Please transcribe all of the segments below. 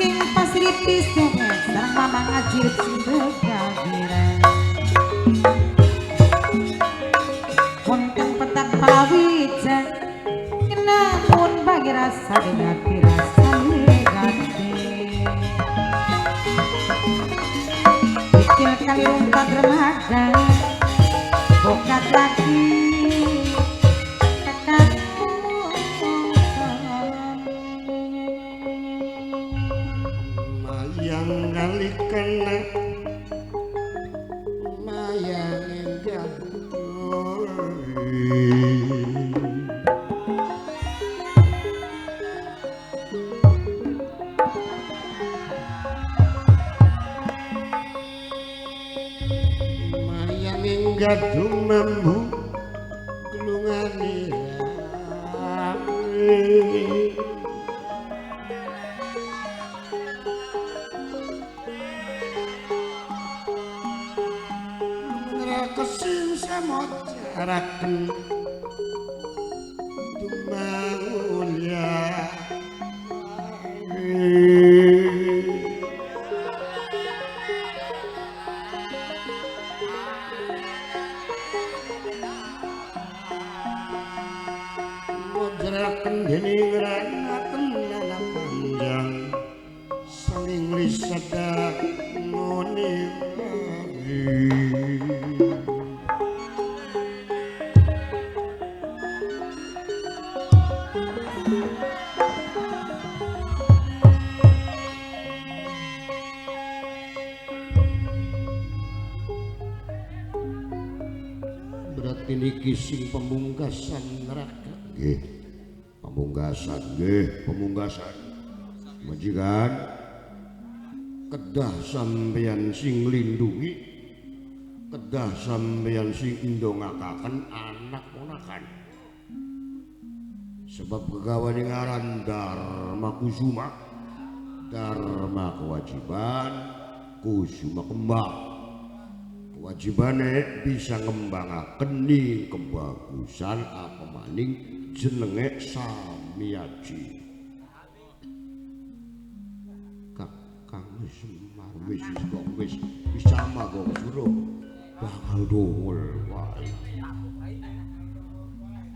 saking pasripis dewek sareng mamang ajir sing begawiran wonten petak palawijan namun bagi rasa dengan pirasa ganti pikir kali rumput remaja bokat lagi mayang kali kena mayang enggak mayang enggak dumambu kelungane raken dumangulya modraken dening ranaten nana panjang saling lisada noni berarti niki sing pemungkasan neraka nggih pemungkasan majikan kedah sampeyan sing lindungi kedah sampeyan sing indongakaken anak ponakan sebab kegawane ngaran dharma kusuma dharma kewajiban kusuma kembang wajibane bisa ngembangaken ning kebagusan apa maning jenenge samiyaji kakang wis sama kok suruh bakal dongol wae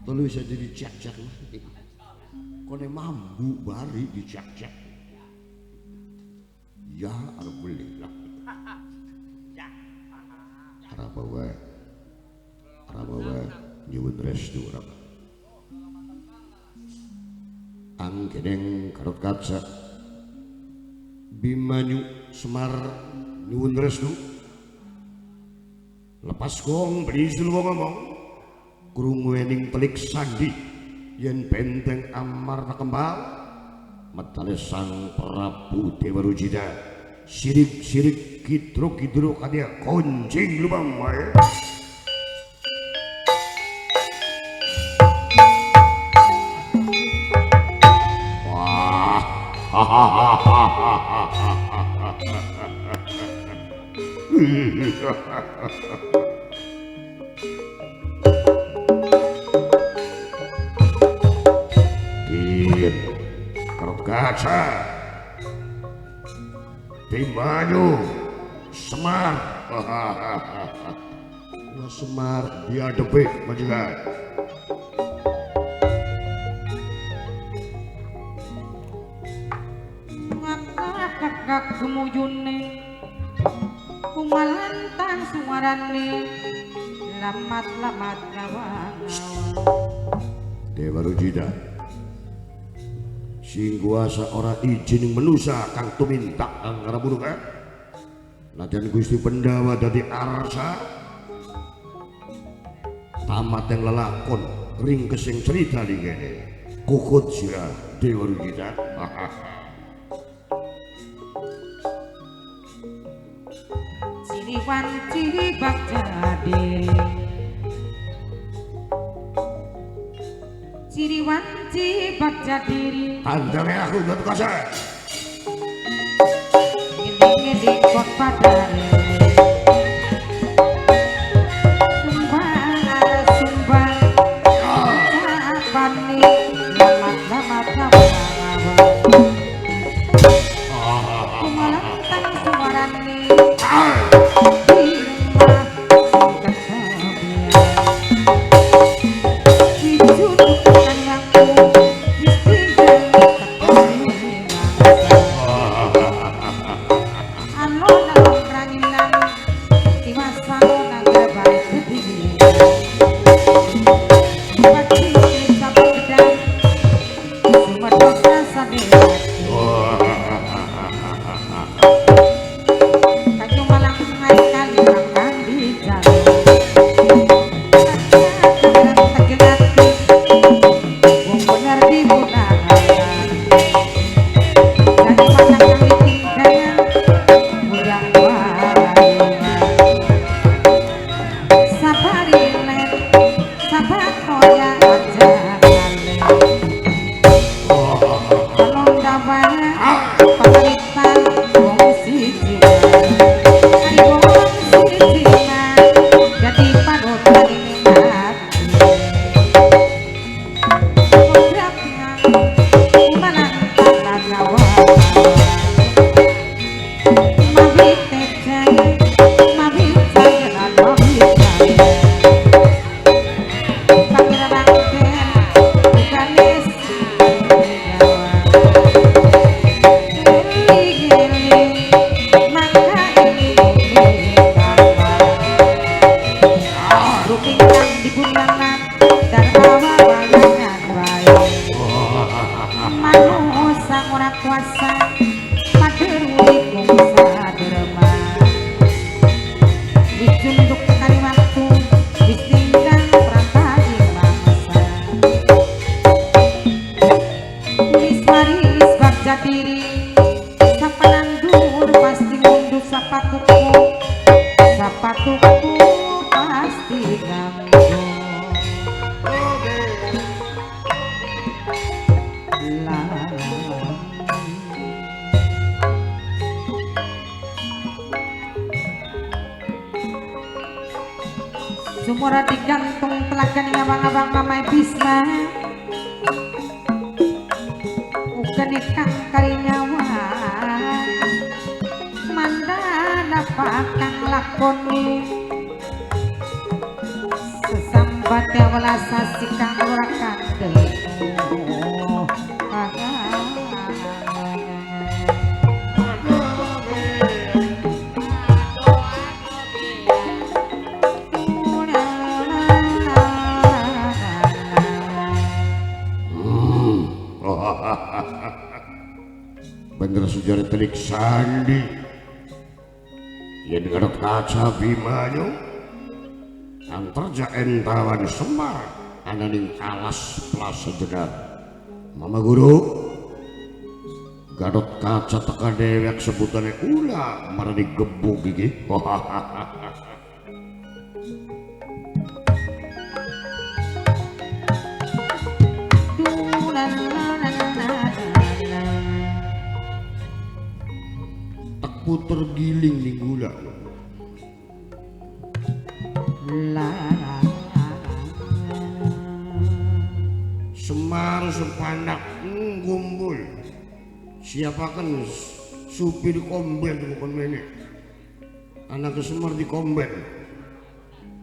telu bisa jadi cek-cek kone mambu bari dicek-cek ya alhamdulillah Araba wae nyuwun restu urang anggeneng karot kaca Bimanyu Semar nyuwun restu lepas gong berisul ngomong krungu ening telik sandi yen benteng Amarta kembal metale Sang Prabu Dewa Rujida sirik-sirik kidro-kidro kadya konjing lubang wae wah karot kaca Bimanyu Semar Semar dia debik majikan kakak gemujune kumalantang suarane lamat-lamat ngawang Dewa Rujida sing kuasa ora izin menusa kang tumintak kang ngaraburuk najan Gusti Pendawa dadi arsa tamat yang lelakon ring kesing cerita di kene kukut sirah Dewa Rujida Ciriwan ciribak jadi Ciriwan cibak jadiri tandangnya aku gak tukasa ngedi-ngedi kot padare sumbang apani lamat-lamat pasti mundur sapatuku pasti ganggu sumura digantung telagan ngabang-abang mamai Bisma ugan ikang karinyawa mandana pakang lakoni sesambatnya welasa sikang ora kandel bener sejarah telik sandi yang Gadot Kaca Bimanyu antarja entawan Semar ananing alas plasa jenar Mama Guru Gadot Kaca teka dewek sebutannya ulah marani gebuk gigi puter giling ning gula Semar sepanak ngumpul siapakan supir komben bukan mene anak Semar di komben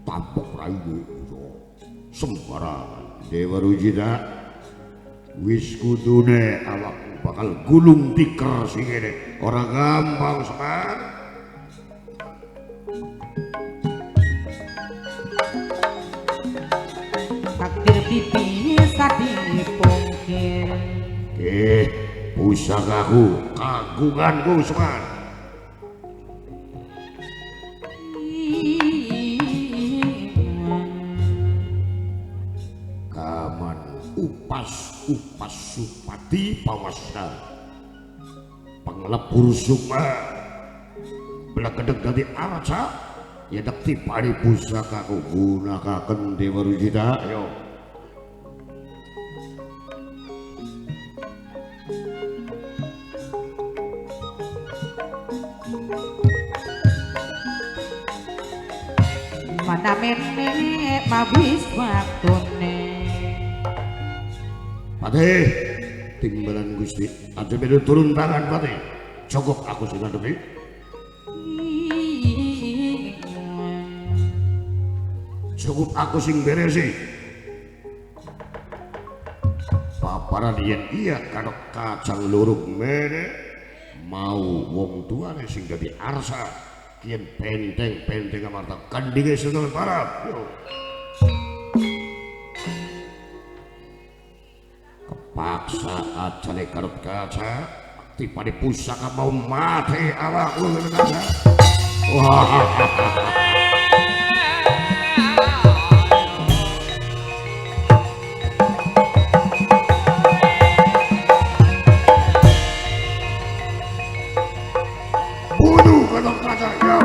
tampok rayu sembarangan Dewa Rujida wis kudune awak bakal gulung tikar sing ngene ora gampang Semar takdir pipi sadipungkir pusakaku kagunganku Semar kaman upas Supati Pawasa pengelepur sukma belakadeg dadi arca ya dekti pari pusaka ku gunakaken Dewa Rujida ayo mana mene mabis waktune Patih, timbalan Gusti. Aja bedo turun tangan Patih. Cukup aku sing ngadepi. Cukup aku sing beresi. Paparan yen iya Gadot Kaca lurug mene mau wong tuane sing dadi arsa yen penteng amarta kandinge sedulur parab. Yo. Paksa ajane Gadot Kaca tipane pusaka mau mati awakku ngene wah bunuh Gadot Kaca yo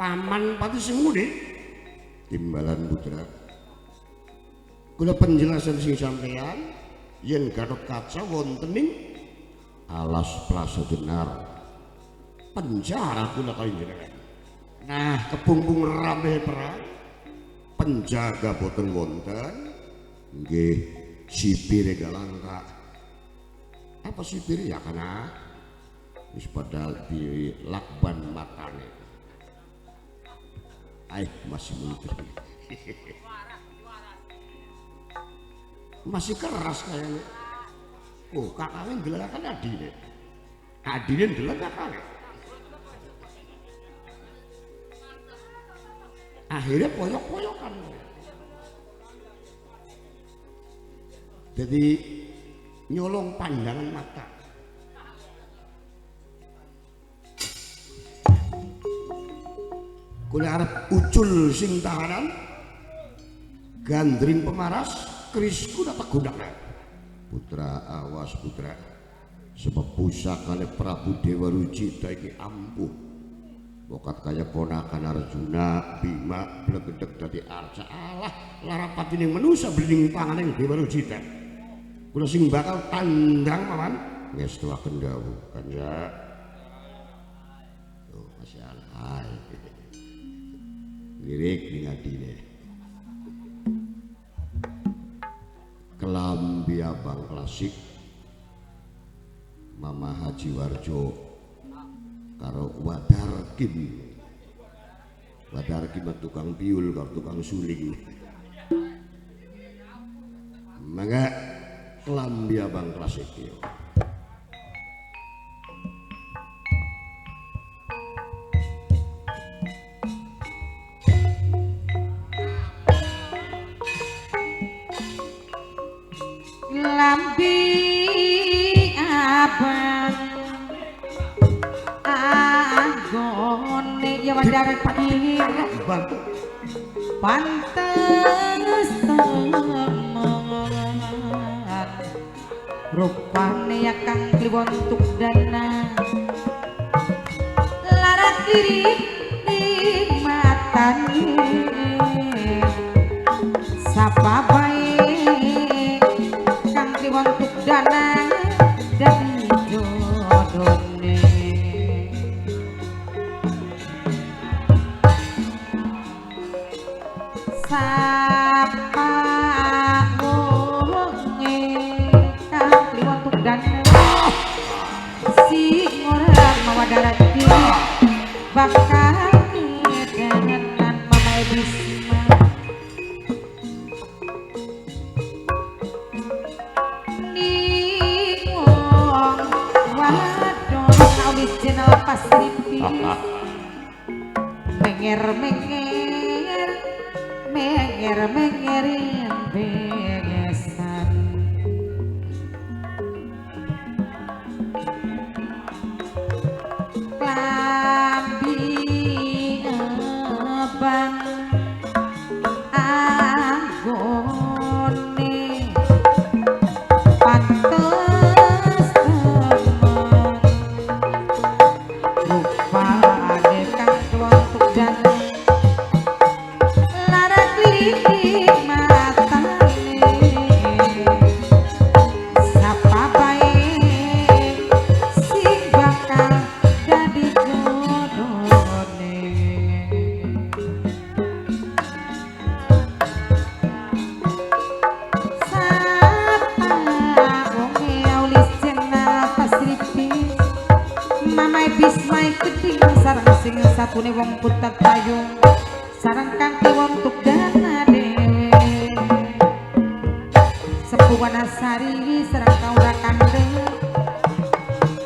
paman pati sing muni timbalan putra kula penjelasan sing sampeyan yen Gatot Kaca wonten ing alas Plaza Jenar penjara kula kanjenengan. Nah kepungpung rame perang penjaga boten wonten nggih sipire galangka apa sipire ya kana wis padahal di lakban matane masih muter masih keras kayaknya. Oh kakaknya ndelok adine ndelok kakaknya akhirnya poyok-poyokan jadi nyolong pandangan mata kula arep ucul sing tahanan gandring pemaras kerisku dapat gunakan putra awas putra sebab pusakane Prabu Dewa Rucita iki ampuh bokat kaya ponakan Arjuna Bima blegedeg dadi arca Allah larapatine manusa bening panganing Dewa Rucita kula sing bakal tandang paman ngestuaken dawuh kanja oh masyaallah lirik ning adine kelambi abang klasik Mama Haji Warjo karo Wadarkin tukang piul karo tukang suling mangga kelambi abang klasik yo lambi abang ya Wadar kira pantes temen rupane ya kang kliwontuk dana larat diri di matane sapa bae kang kliwontuk dana dadi jodone sapa wonge kang kliwontuk dan si orang mawadarat diri bakal dengan Mama Bisma ningong wadon awis jenel pasripis menger-mengerin begesan klambi abang anggone pantes temen rupane kang tuwontuk dan satune wong putek payung sareng kang kiwontuk dana dhewe sepuhan asari sareng kaula kandhe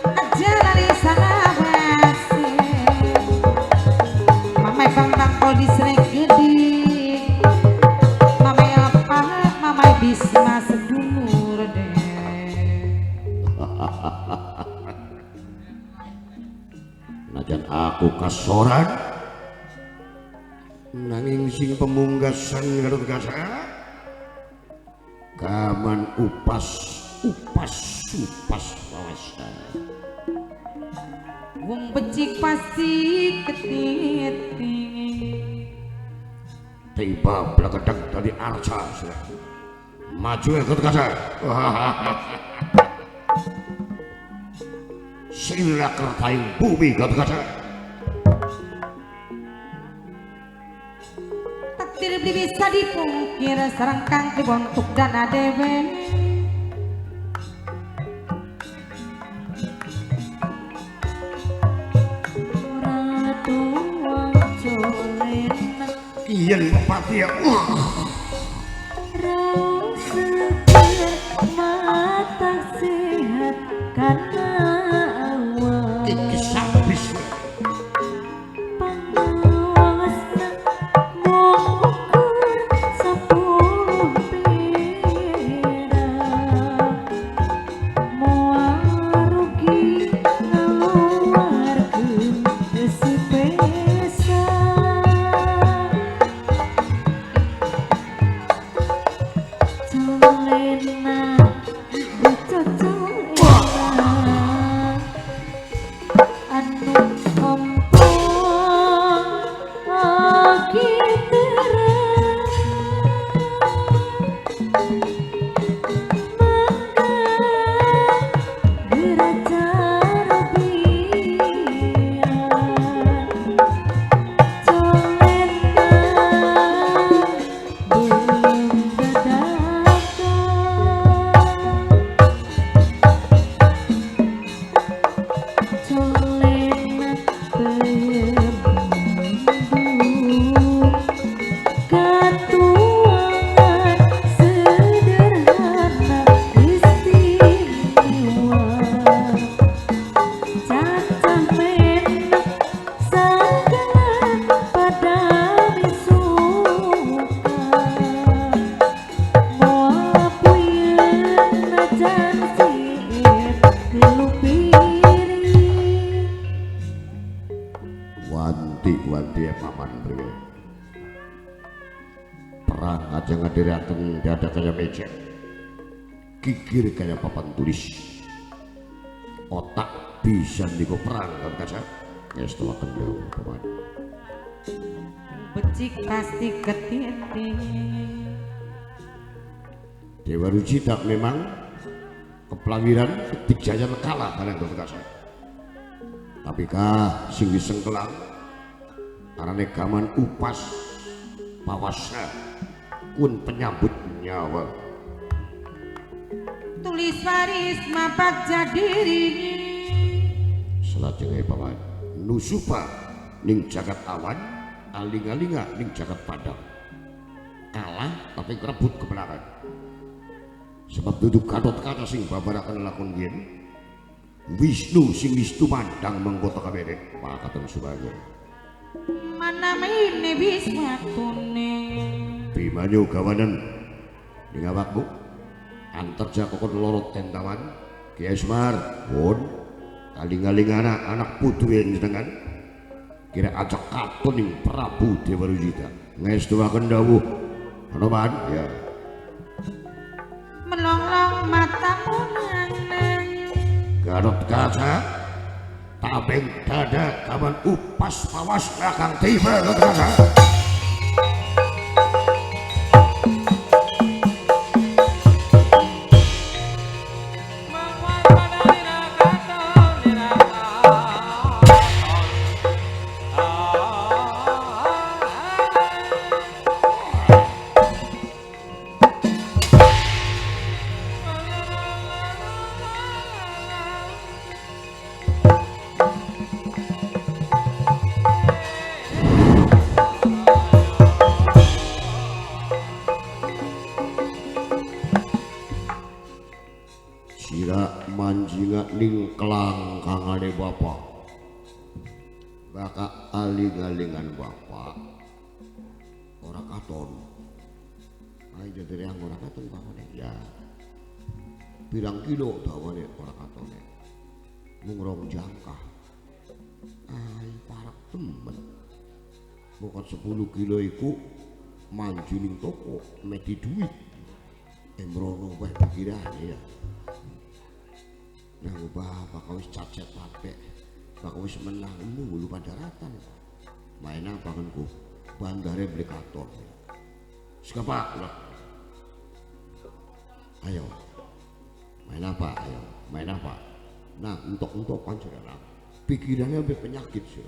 aja lali salawase mamai bang kol disrek gede mamai apa mamai Bisma sedulur dhewe najan aku kasoran nanging sing pemunggasan Gatot Kaca gaman upas wawasan wong becik pasti ketiti tiba belakang dari arca maju ikut kasar sila kertaing bumi ikut kasar takdir bisa dipungkir serangkang dibontuk dan adewe ratu wangcolin kian mepati ya mata sehat karena awal iki sabis pangawasna mengukur 10 pira moal rugi ngaluarkeun si pesa colena anu ompong gitera mangga geracar biar colena belum colena pembunuh katuangan sederhana istimewa cacah menak sanggalan pada misuka moal puyeun najan siit kelupiri wanti ya paman beliau perang aja ngadiriakan dada kayak meja kikir kayak papan tulis otak bisa digo perang kan kaca ya setelah kendal paman becik pasti ketitik Dewa Rujita memang kepelawiran ketik jaya kalah kalian kan kaca tapi kah sing disengkelang karena gaman upas pawasa kun penyambut nyawa tulis waris mapak jadiri selajengnya paman nusupa ning jagat awan aling-alinga ning jagat padang kalah tapi kerebut kebenaran sebab duduk Gatot Kaca sing babarakan lakon yen Wisnu sing Wisnu mandang mengkota kabeh pakatan sebagai mana ini bisa tune Bimanyu gawanan ning awakmu antar jakokon lorot tentawan Kiai Semar pun aling-aling anak putu yang jenengan kira ajak katun ning Prabu Dewa Rujita ngestuaken dawuh Hanoman ya melonglong matamu nanang Gatot Kaca tabeng dada kawan upas pawas belakang tiba Gatot Kaca manjinga ning kelangkangane bapak bakal aling-alingan bapak ora katon ayo jadi yang ora katon bakone ya pirang kilo dawane ora katone mung rong jangkah ay parak temen bukan 10 kilo iku manju ning toko meti duit embrono wae pikirane ya nah bapak kau cacet pape kau wis menang mulu pada daratan main apa kan ku bandare beli katon Siapa? Ayo. Main apa? Ayo. Main apa? Nah, untuk panjenengan. Pikirannya lebih penyakit sih.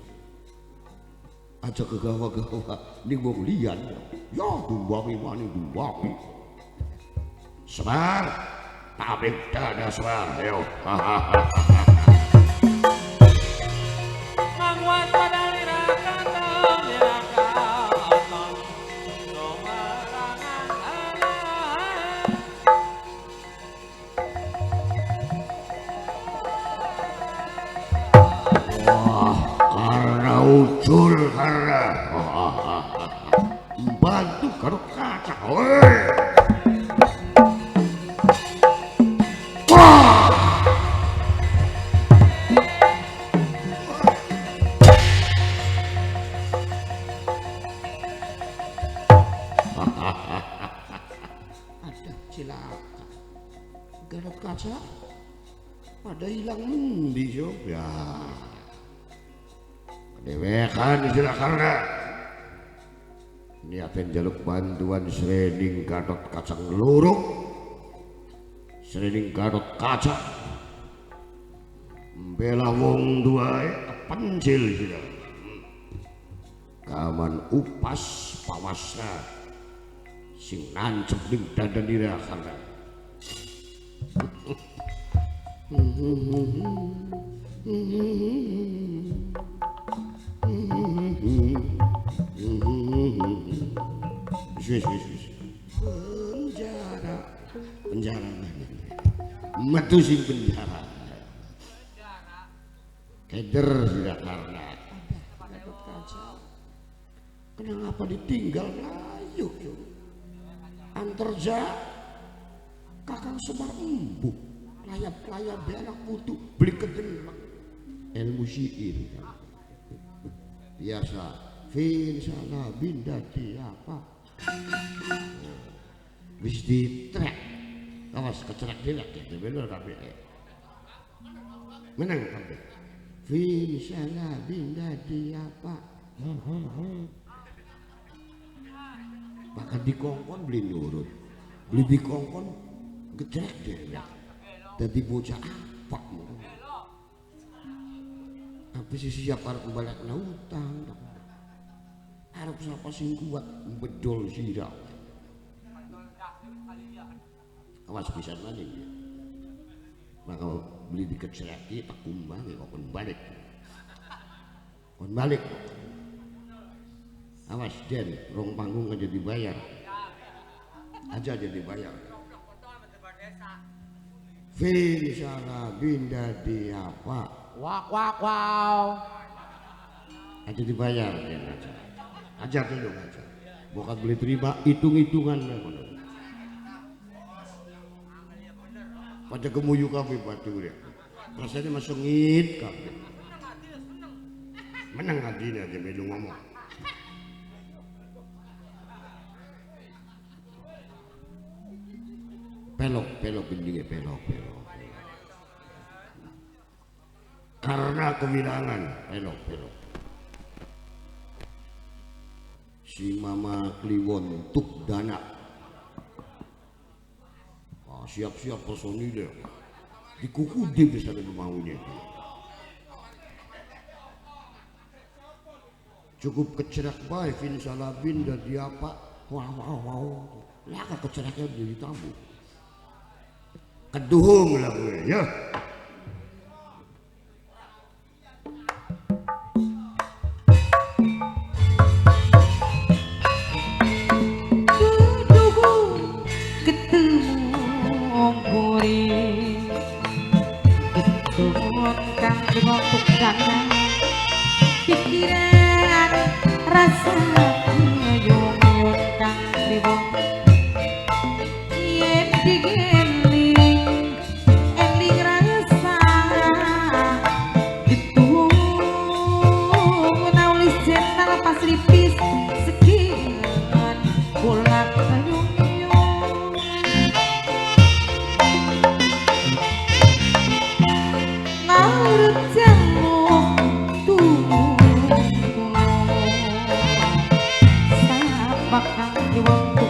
Aja kegawa-gawa ning wong liyan. Ya dumbangi wani dumbangi. Semar, tabik dada Semar. Ayo. Ucul karena bantu karo kaca. Ada cilaka Garut kaca pada hilang mendi ya. Dewekan istilah karena niatin jaluk bantuan Srening Gatot Kacang lurung Srening Gatot Kaca bela wong duae kepencil sila kaman upas pawasna sing nancep ning dadanira karena penjara metu sing penjara keder tidak karena kenapa ditinggal ngayuk antarja Kakang Semar embuk layap-layap benak putu beli kedelak ilmu syair biasa Vinsana binda di apa bis di trek awas kecerak dilak ya bener kabeh menang kabeh Vinsana binda di apa maka dikongkon beli nurut beli dikongkon gecek deh dadi bocah apa apa sih siap arep balik na utang arep sapa sing kuat bedol sira awas pisan maning ya maka beli dikeceraki tak kumbang ya kon balik awas Den rong panggung aja dibayar dibayar Vinsana binda di apa wow aja dibayar ya aja dulu aja bukan beli terima hitung-hitungan pada gemuyu kabeh batu ya rasanya masuk ngit kabeh menang adina aja melu ngomong pelok gendingnya pelok karena kewilangan pelok si Mama Kliwon tuk dana siap-siap personil dikukudim bisa maunya cukup kecerak baik Vinsana binda di apa wow laka keceraknya jadi tamu keduhung lah gue ya pikiran rasa nyung kang riwong yen digeling eling rasa ditung naulis jenal pas lipis sekian bolak nyung ngaurut jamu bakang di waktu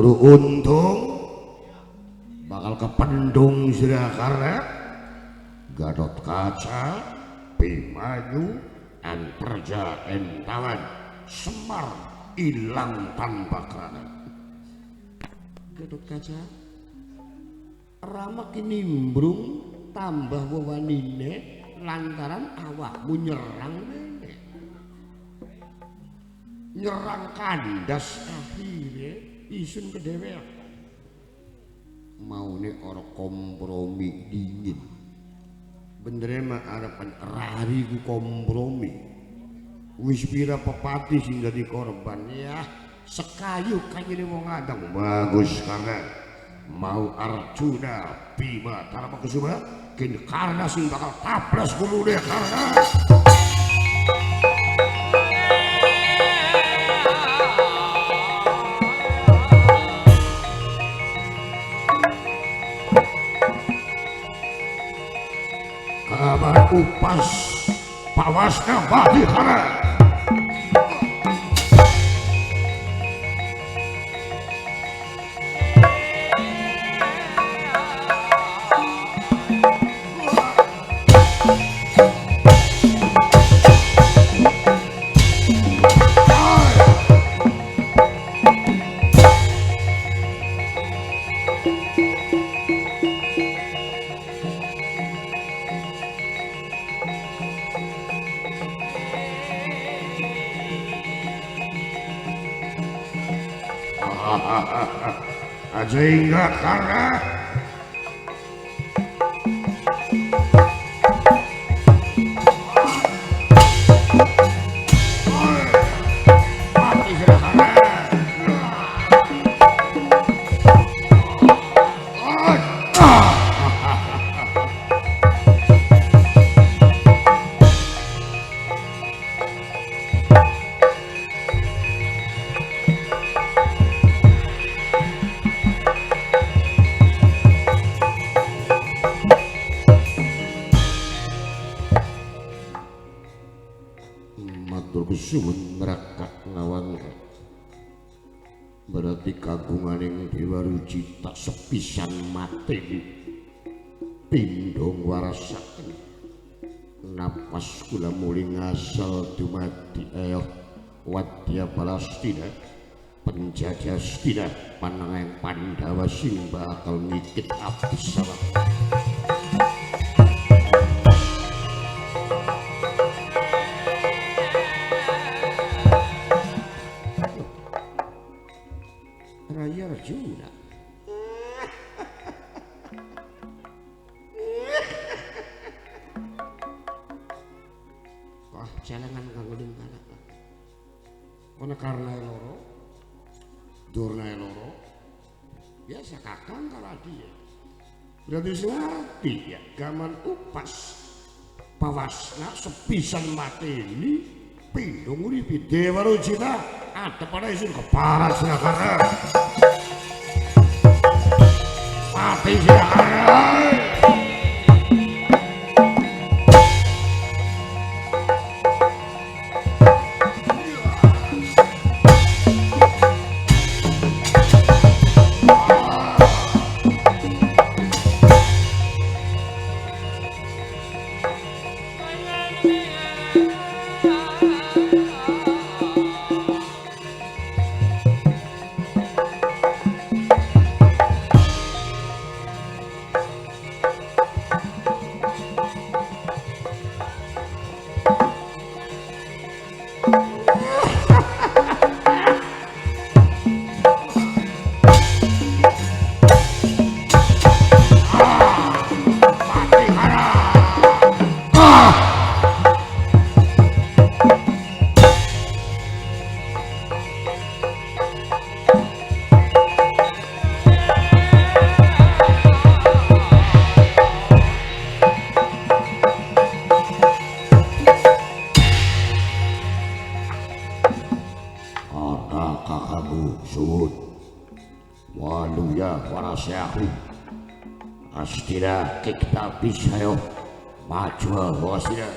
Guru Untung bakal kependung Sirakarna, Gatot Kaca, Pimanyu, Antarja Entawan, Semar ilang tanpa kana. Gatot Kaca ramak nimbrung tambah wewanine lantaran awakmu nyerang mene. Nyerang kandas akhirnya isun kedewean. Maune ora kompromi dingin. Bener mah arepan rari ku kompromi. Wis pira pepati sing dadi korban ya. Sekayu kanyene wong adang bagus karena mau Arjuna Bima Tarama Kusuma kin karena sing bakal tablas gulune karena kabar upas pawasna badi karena aja ingat karena suwun merakak ngawang berarti kagunganing Dewa Ruci tak sepisan mati pindhong warasaken napas kula muli ngasal dumadi eyoh wadya Palastina penjajastina pananging Pandhawa sing bakal ngikit abdi sawat. Raya Arjuna wah jalangan kang uling kalak ana karna loro durna loro biasa kakang kaladi ya berarti ngerti ya gaman upas pawasna sepisan mateni pindhong uripi Dewa Rucita ada pada isun keparat Sirakarna mati Sirakarna Astina kita bisa yo maju wasina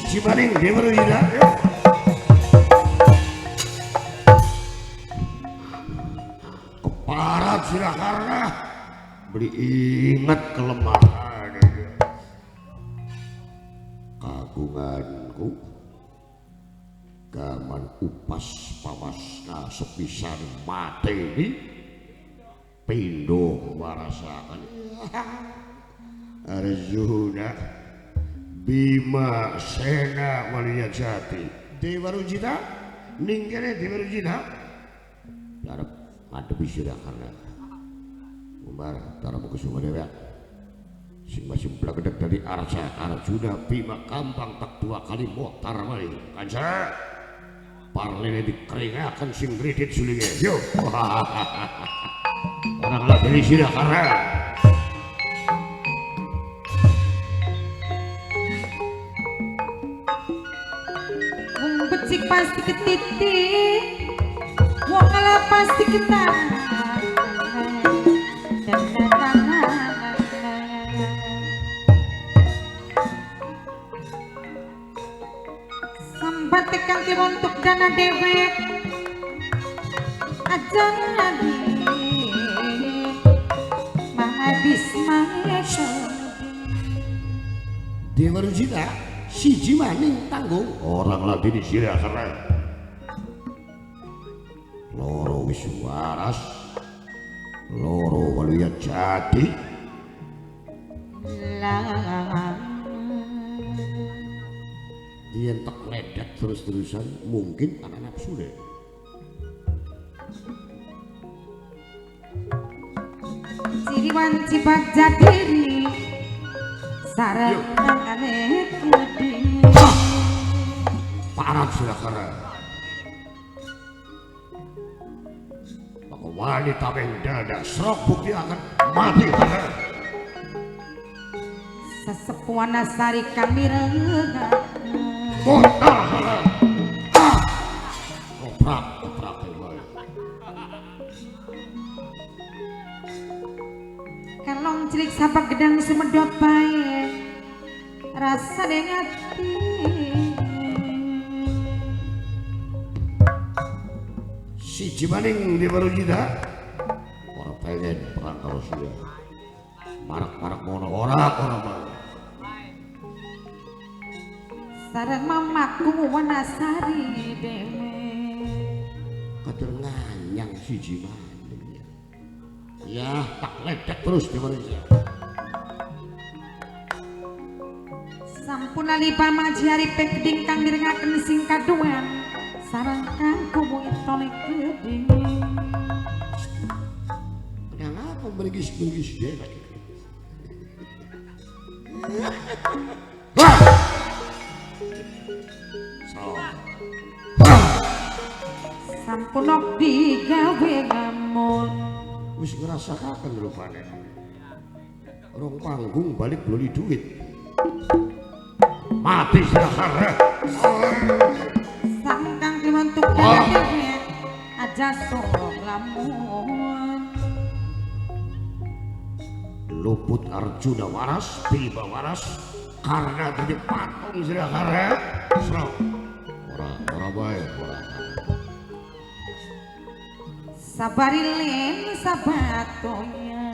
siji maning Dewa Rujita. Keparat Sirakarna beli ingat kelemahan kagunganku gaman upas pamasna sepisan mate ini pindo warasakan Arjuna Bima Sena Walia Jati Dewa Rujita ninggene Dewa Rujita darap ngadepi Sirakarna Umar taramu kesuma dewa sing masih blagedek dari Arjuna Bima Kampang tak dua kali motar mali kanca parlene dikeringakan sing kredit sulinge yo orang lagi Sirakarna becik pasti ketitik wong kalah pasti kita sambat tekan untuk dana dewek ajan lagi mahabis mahesha Dewa Rujita siji maning tanggung orang lagi di Sirakarna loro wis waras loro walia jati yen tek ledak terus-terusan mungkin anak nafsu deh Siriwan cibat jadiri sarang aneh kuding parat Sirakarna maka wanita dada serok bukti akan mati pada sesepuan nasari kami rengat kotor koprak kalong cilik sapak gedang sumedot bae rasa dengati siji maning Dewa Rujita ora pengen perang karo sia marak-marak mono ora sareng mamaku wanasari dewe kader nganyang siji maning ya tak ledek terus Dewa Rujita sampun ali pamaji hari pegeding kang mirengaken sing kaduan sareng kang kumu itone geding kenapa bergis-bergis deh sampun ok digawe ngamun wis ngrasakaken rupane rong panggung balik beli duit mati Sirakarna sang kang kliwentuk dhewe aja sok lamun luput Arjuna waras Bima waras karena jadi patung Sirakarna serok ora bae ora sabari len sabatonya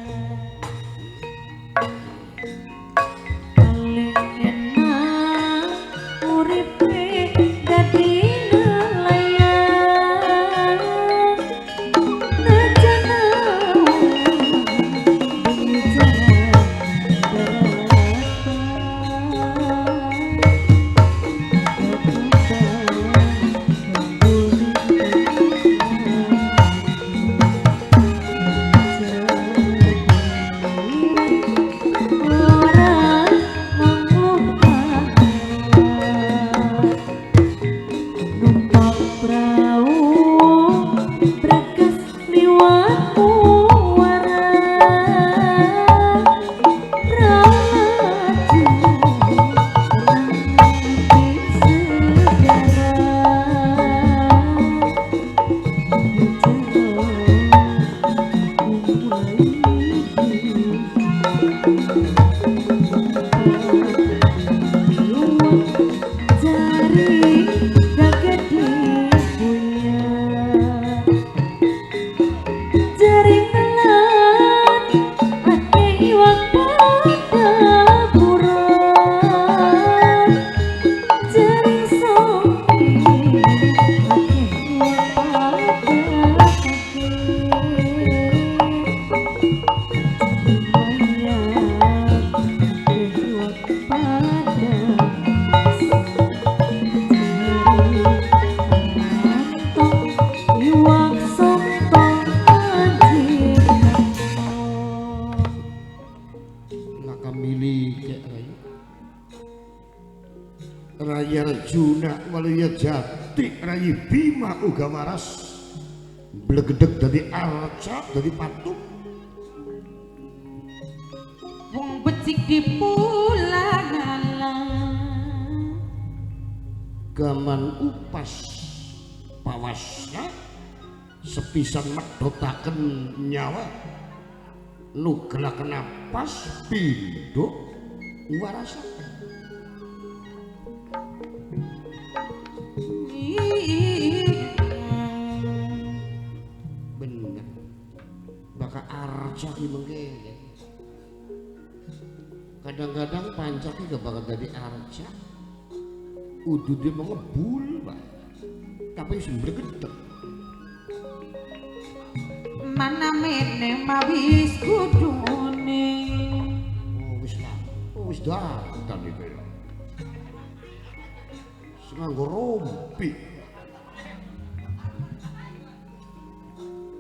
alena uripe dadi nelayan najana bicara Waluya Jati Rayi Bima uga waras blegedeg dadi arca dadi patung wong becik dipulang-alang gaman upas pawasna sepisan medhotaken nyawa nugelaken napas pindho warasaken bener bakal arca ki mengke kadang-kadang pancak ki gak bakal dadi arca udude mengebul Pak tapi sumber gedeg mana mene mawis kudune wis lah wis dandan iki sing nganggo rompi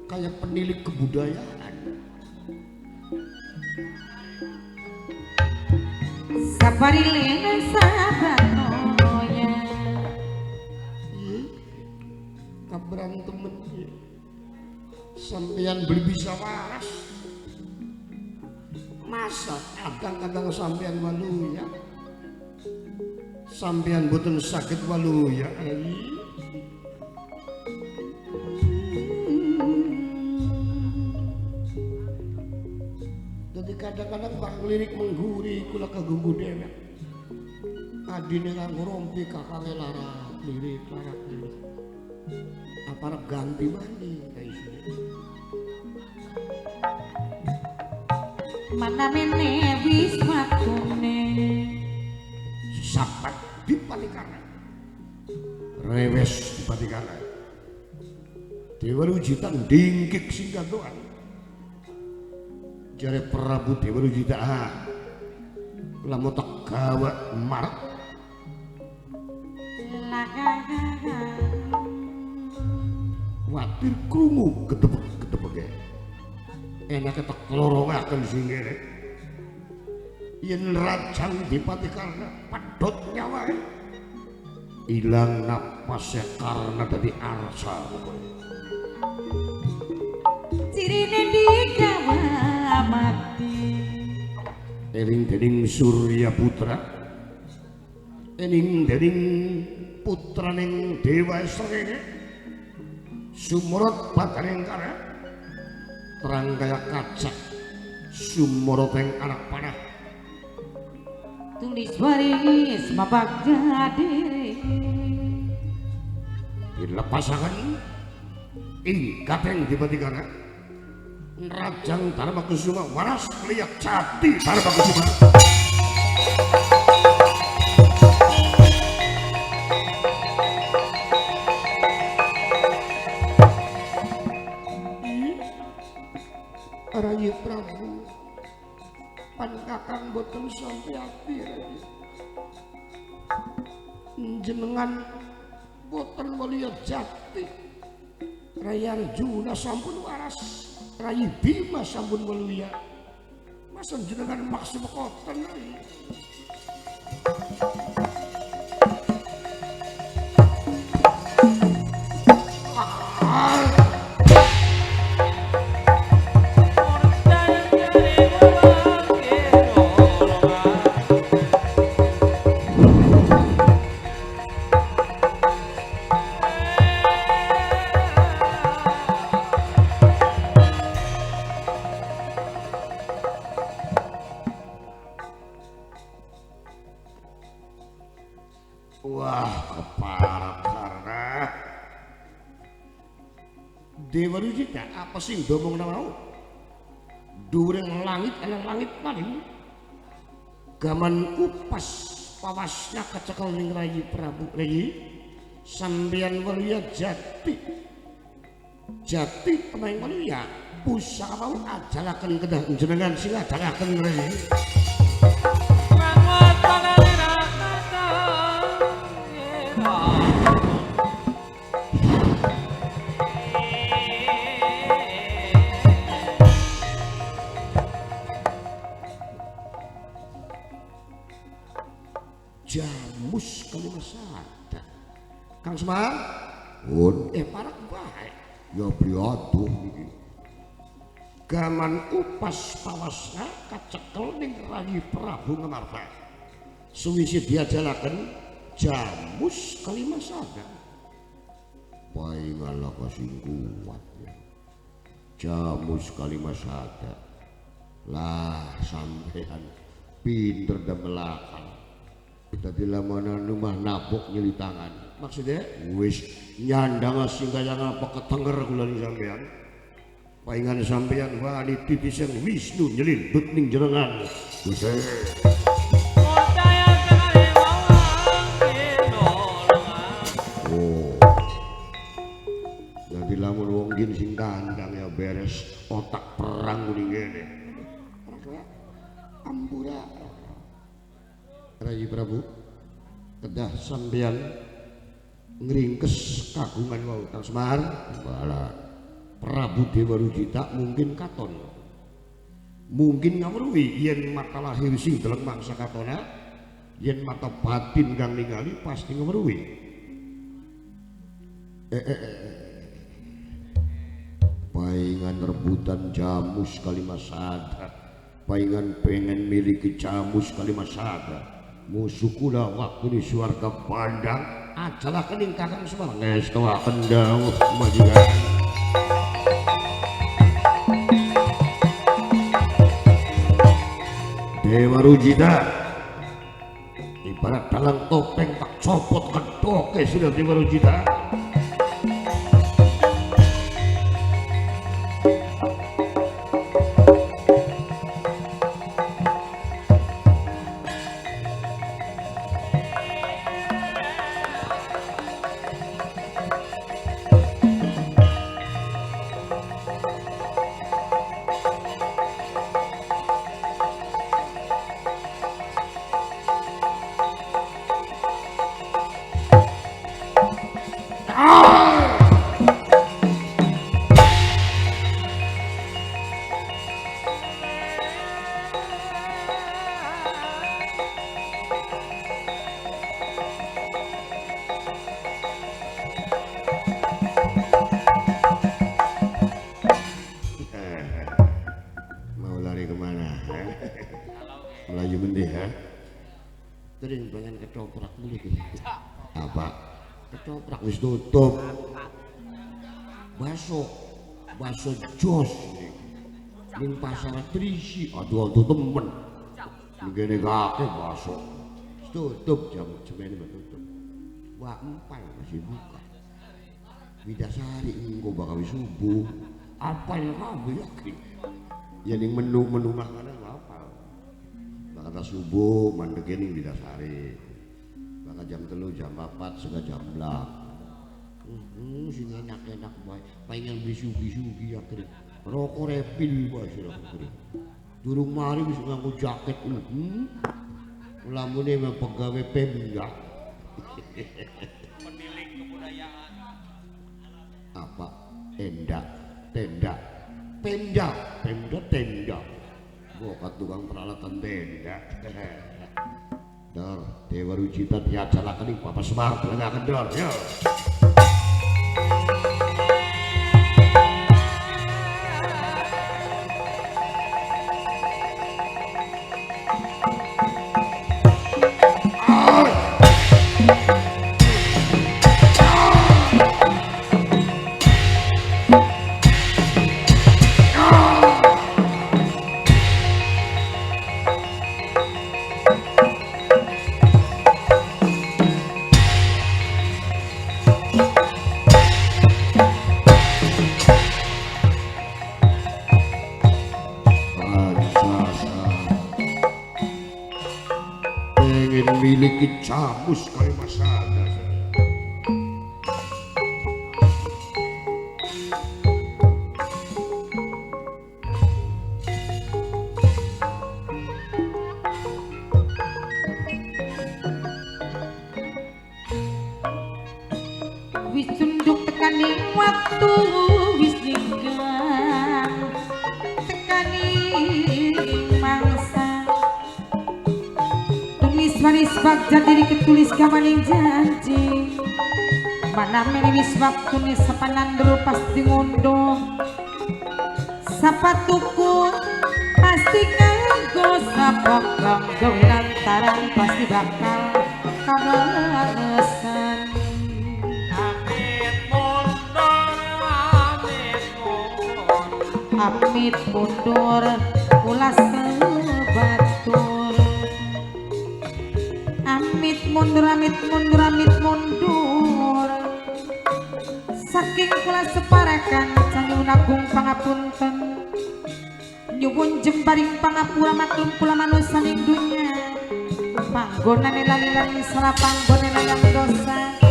kayak penilik kebudayaan sabarilena sabanoya kabaran temen sampeyan beli bisa waras masa kadang-kadang sampeyan waluya sampeyan boten sakit waluya jadi kadang-kadang pak lirik mengguri kula kagunggu dewek adine nganggo rompi kakange lara lirik apa ganti mandi mana mene wis matune sapat dipatikana rewes dipatikana Dewa Rujitan dingkik singgadoan jare Prabu Dewa Rujita lamun tak gawa marek watir krungu gedebek-gedebeke enake tak lorongaken singgire yen rajang dipatikana padhot nyawae ilang napasnya karena dadi arsa cirine digawa mati eling dening Surya Putra eling dening putraning Dewa Srene sumurut bataning kara terang kaya kaca sumurut yang anak panah tulis waris mabagja diri dilepasakan ingkat yang dibatikana Rajang Dharma Kusuma waras liak Jati Dharma Kusuma Rayi Prabu pankakang boten sampai hati jenengan boten mulia Jati Rayi Arjuna sampun waras Rayi Bima sampun mulia masa jenengan maksud koten Rayi wah keparat karena Dewa Rujita apa sih domong mau dureng langit ana langit maning gaman upas pawasnya kecekel ning Rayi Prabu Rayi sampeyan mulia Jati Jati pemain mulia pusaka mau ajalaken kedah jenengan sing ajalaken Rayi Jamus Kalimasada Kang Semar pun parek bae ya briaduh iki gaman upas pawasna kacekel ning Rayi Prabu Ngamarta suwise diajalaken jamus Kalimasada paingalah kasing kuat ya. Jamus Kalimasada lah sampean pinter damelakan dadi lamunan rumah napuk nyeli tangan maksudnya wis nyandang singgayang apa ketenger kula ning sampean paingan sampean wani titisen Wisnu nyelindut ning jenengan Gusti jadi lamun wong gin sing kandang ya beres otak perang ning kene ampura Rayi Prabu kedah sampeyan ngringkes kagungan wau Kang Semar bala Prabu Dewa Rujita mungkin katon mungkin ngawruhi yen mata lahir sing deleng mangsa katona yen mata batin kang ningali pasti ngawruhi paingan rebutan jamus Kalimasada paingan pengen miliki jamus Kalimasada musuh kula waktu di suarga pandang ajalah kening Kakang Semar ngestoaken dawuh majikan Dewa Rujita ibarat dalang topeng tak copot kedoke sudah Dewa Rujita Melayu mendih ha sering pengen ketoprak dulu apa ketoprak wis tutup baso jos ning pasar Trisi aduh temen ngene kakek baso tutup jam ini tutup wah empal masih buka Widasari engko bakal subuh apa yang kamu yakin ya ning menu makanan apa bakal subuh mandek ning Widasari bakal jam 3 jam 4 sega jam 11 sing enak-enak bae pengen beli sugi-sugi akhirnya rokok repil bae sira akhirnya durung mari wis nganggo jaket lamune meh pegawe Pemda penilik kebudayaan apa tenda tenda bukan tukang peralatan tenda Dor Dewa Rujita diajalaken ing Bapak Semar lengaken Dor yo miliki camus Kalimasada wis tunduk tekaning waktu wis ninggang tekaning mangsa tulis manis bagja diri ketulis kamaning janji mana meriwis waktune sapanandro pasti ngondo sapatuku pasti kanggo sapa kanggo lantaran pasti bakal kawaresan amit mundur ulas sebatur amit mundur saking kula separakan nyuwun agung pangapunten nyuwun jembaring pangapura maklum kula manusa ning dunya panggonane lali-lali salah panggonane layang dosa